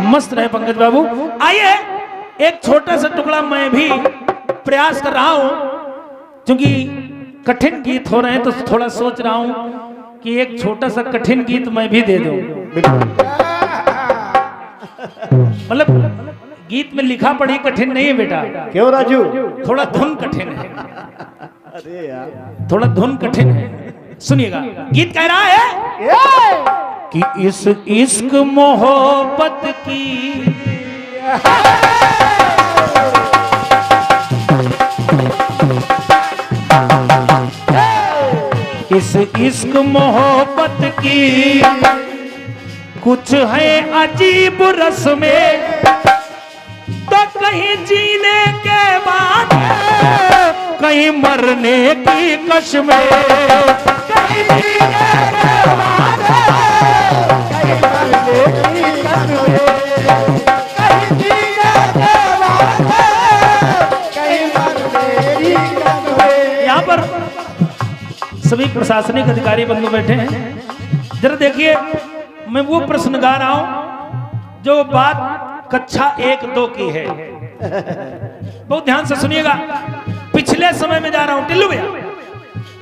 मस्त रहे पंकज बाबू। आइए एक छोटा सा टुकड़ा मैं भी प्रयास कर रहा हूं, क्योंकि कठिन गीत हो रहे हैं तो थोड़ा सोच रहा हूं कि एक छोटा सा कठिन गीत मैं भी दे दूं। मतलब गीत में लिखा पढ़ी कठिन नहीं है बेटा। क्यों राजू? थोड़ा धुन कठिन है। अरे यार थोड़ा धुन कठिन है, सुनिएगा। गीत कह रहा है कि इस इश्क मोहब्बत की इस इश्क मोहब्बत की कुछ है अजीब रस्में, तो कहीं जीने के बाद कहीं मरने की कसमें, कहीं जीने के बाद कहीं मरने की कसमें, कहीं जीने के बाद कहीं मरने की कसमें। यहाँ पर सभी प्रशासनिक अधिकारी बंधु बैठे हैं, जरा देखिए मैं वो प्रश्न गा रहा हूं जो बात कक्षा 1-2 की है। बहुत ध्यान से सुनिएगा। पिछले समय में जा रहा हूं टिल्लू भैया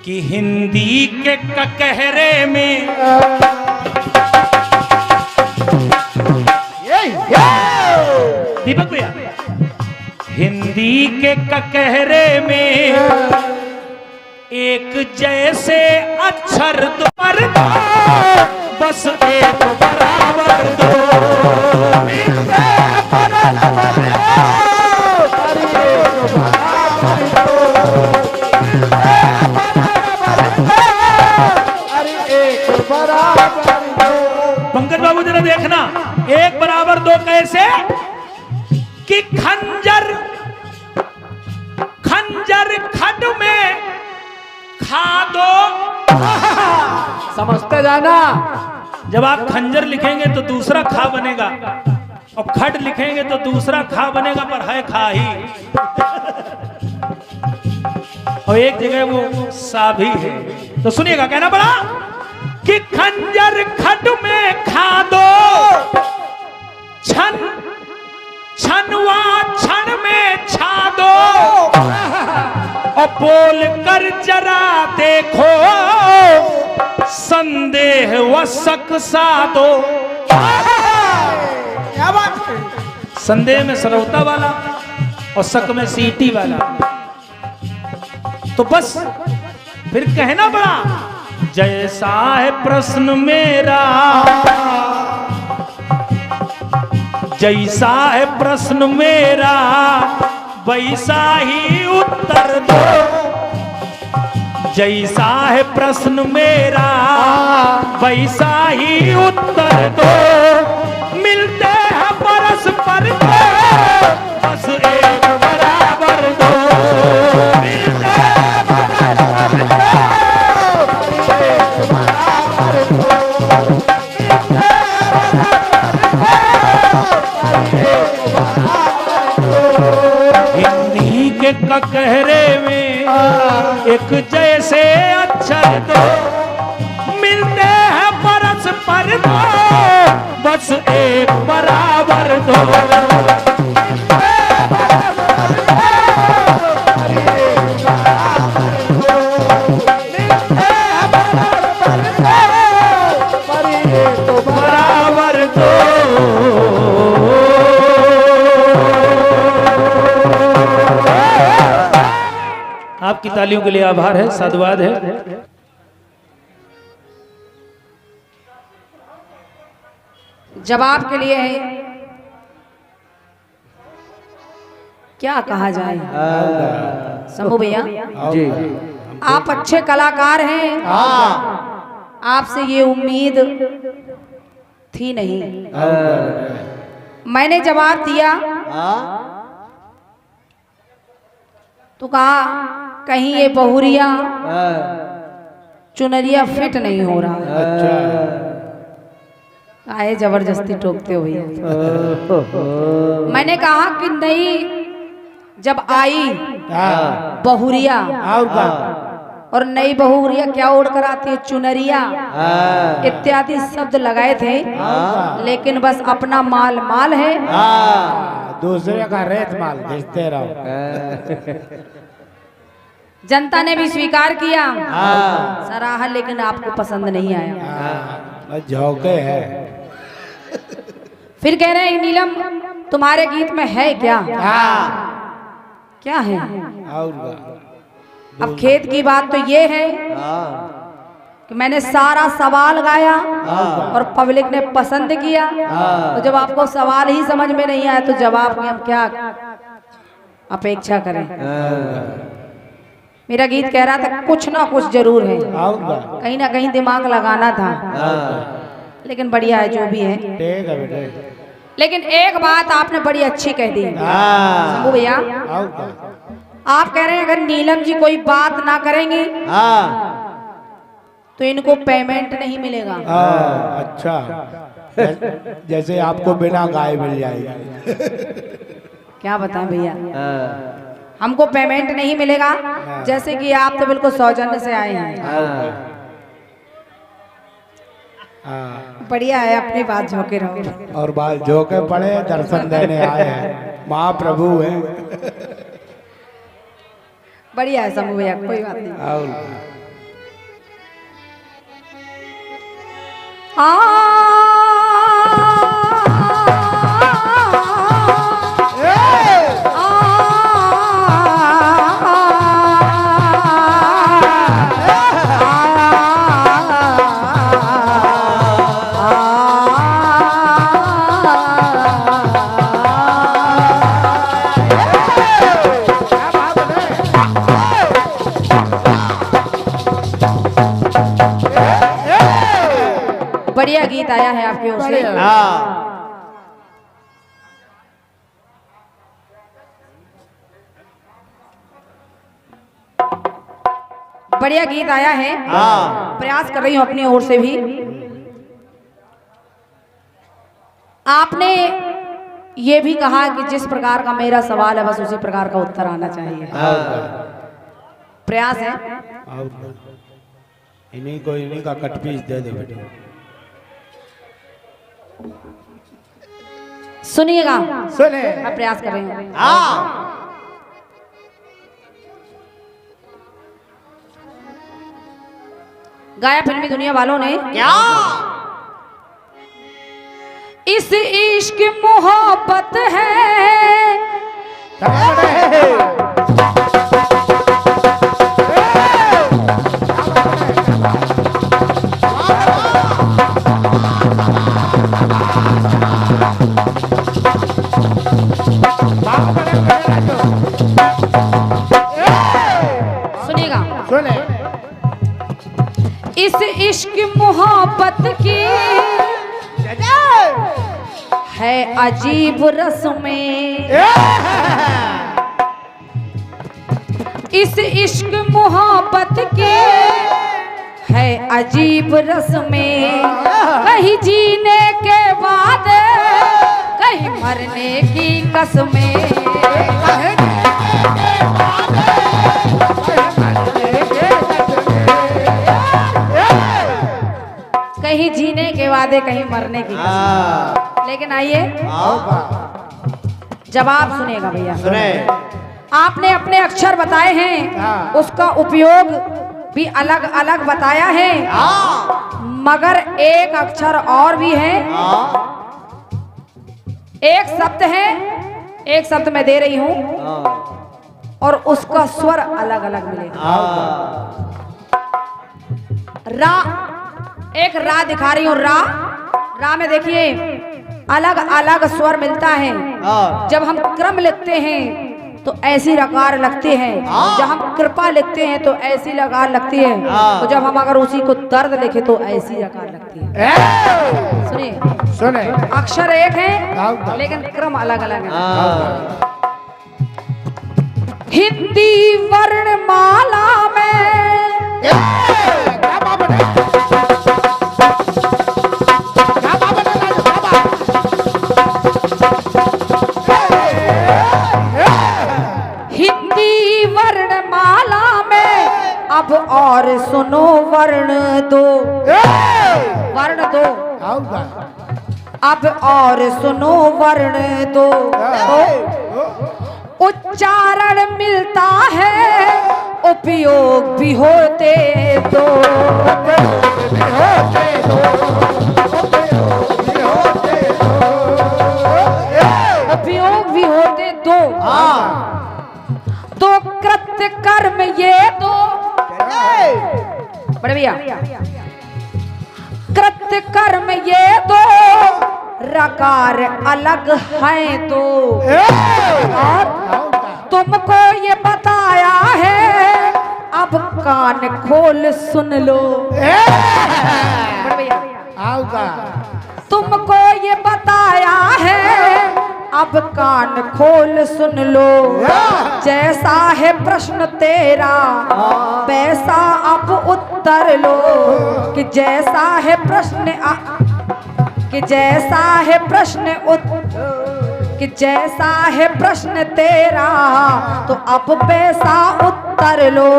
कि हिंदी के ककहरे में दीपक भैया, हिंदी के ककहरे में एक जैसे अक्षर दो पर दो, बस एक बराबर दो, पंकज बाबू जरा देखना, एक बराबर दो कैसे कि खंजर खंजर खड में खा दो। समझते जाना। जब आप खंजर लिखेंगे तो दूसरा खा बनेगा, और खड लिखेंगे तो दूसरा खा बनेगा, पर है खा ही। और एक जगह वो सा भी है। तो सुनिएगा, कहना पड़ा कि खंजर खड में खा दो, छन छनवा छन में छा दो, और बोल कर जरा देखो संदेह व शक सा दो। क्या बात? संदेह में सरौता वाला और शक में सीटी वाला। तो बस फिर कहना पड़ा, जैसा है प्रश्न मेरा, जैसा है प्रश्न मेरा वैसा ही उत्तर दो, जैसा है प्रश्न मेरा वैसा ही उत्तर दो, मिलते हैं परस्पर दो, बस एक बराबर दो, मिलते हैं परस्पर दो, एक बराबर दो, हिंदी के ककहरे में एक जैसे अक्षर दो, मिलते हैं परस्पर दो, बस एक बराबर दो, बराबर दो। आपकी तालियों के लिए आभार है, साधुवाद है। जवाब के लिए है, क्या कहा जाए। शंभू भैया जी, आप अच्छे कलाकार हैं, आपसे ये उम्मीद थी नहीं। मैंने जवाब दिया तो कहा कहीं ये बहुरिया चुनरिया फिट नहीं हो रहा। आए जबरदस्ती टोकते हो भैया। मैंने कहा कि नहीं, जब आई बहुरिया और नई बहुरिया क्या ओढ़ कर आती है, चुनरिया हाँ, इत्यादि शब्द लगाए थे, लेकिन बस अपना माल माल है, दूसरे का रेत माल भेजते रहो। जनता ने भी स्वीकार किया, हाँ, सराहा, लेकिन आपको पसंद नहीं आया। हाँ, झोंके है। फिर कह रहे हैं नीलम तुम्हारे गीत में है क्या? हाँ, क्या है? और अब खेत की बात तो ये है हाँ, कि मैंने सारा सवाल गाया और पब्लिक ने पसंद किया, तो जब आपको सवाल ही समझ में नहीं आया तो जवाब की हम क्या अपेक्षा करें? मेरा गीत कह रहा था कुछ ना कुछ जरूर है, कहीं ना कहीं दिमाग लगाना था, लेकिन बढ़िया है जो भी है। ठीक है बेटे। लेकिन एक बात आपने बड़ी अच्छी कह दी शंभू भैया, आप कह रहे हैं अगर नीलम जी कोई बात ना करेंगी हाँ, तो इनको पेमेंट नहीं मिलेगा। अच्छा, जैसे आपको बिना गाय मिल जाएगी। क्या बताएं भैया, हाँ, हमको पेमेंट नहीं मिलेगा, जैसे कि आप तो बिल्कुल सौजन्य से आए हैं। हाँ, हाँ, बढ़िया है, अपनी बात झोंके रहो। और बाल झोंके पड़े दर्शन देने आए हैं, महाप्रभु हैं। बढ़िया है शंभू भैया, कोई बात नहीं। और बढ़िया गीत आया है आपकी ओर से। हाँ, बढ़िया गीत आया है, हाँ, प्रयास कर रही हूँ अपनी ओर से भी। आपने ये भी कहा कि जिस प्रकार का मेरा सवाल है बस उसी प्रकार का उत्तर आना चाहिए, प्रयास है। इन्हीं का कट पीस दे दे बेटे। सुनिएगा, सुने। मैं प्रयास कर रही हूँ। हाँ, गाया फिल्मी दुनिया वालों ने क्या? इस इश्क मोहब्बत है, सुनिएगा, सुने। इस इश्क मोहब्बत की है अजीब रस्में, इस इश्क मोहब्बत की है अजीब रस्में, कहीं जीने के बाद कहीं मरने की कसमें, कहीं जीने के वादे कहीं मरने की कसम। लेकिन आइए जवाब सुनेगा भैया। सुने। आपने अपने अक्षर बताए हैं, उसका उपयोग भी अलग अलग बताया है, मगर एक अक्षर और भी है, एक शब्द है, एक शब्द मैं दे रही हूं और उसका स्वर अलग अलग मिलेगा। रा, एक रा दिखा रही हूँ, रा में देखिए अलग अलग स्वर मिलता है। जब हम क्रम लिखते हैं तो ऐसी रकार लगती है, जब हम कृपा लिखते हैं तो ऐसी लकार लगती है, तो जब हम अगर उसी को दर्द लिखे तो ऐसी रकार लगती है। सुनिए, सुने। अक्षर एक है लेकिन क्रम अलग अलग है। हिंदी वर्णमाला में और सुनो वर्ण दो, वर्ण दो, आऊगा अब और सुनो वर्ण दो, उच्चारण मिलता है उपयोग भी होते दो, उपयोग भी होते दो। तो कृत्य कर्म ये दो, बड़े भैया, कृत्य कर्म ये दो, रकार अलग है तो, और तुमको ये बताया है, अब कान खोल सुन लो। बड़े भैया, आऊगा तुमको ये बताया है, अब कान खोल सुन लो। जैसा है प्रश्न तेरा वैसा अब उत्तर लो, कि जैसा है प्रश्न कि जैसा है प्रश्न कि जैसा है प्रश्न तेरा, तो अब वैसा उत्तर लो।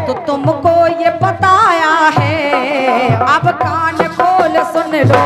तो तुमको ये बताया है, अब कान खोल सुन लो।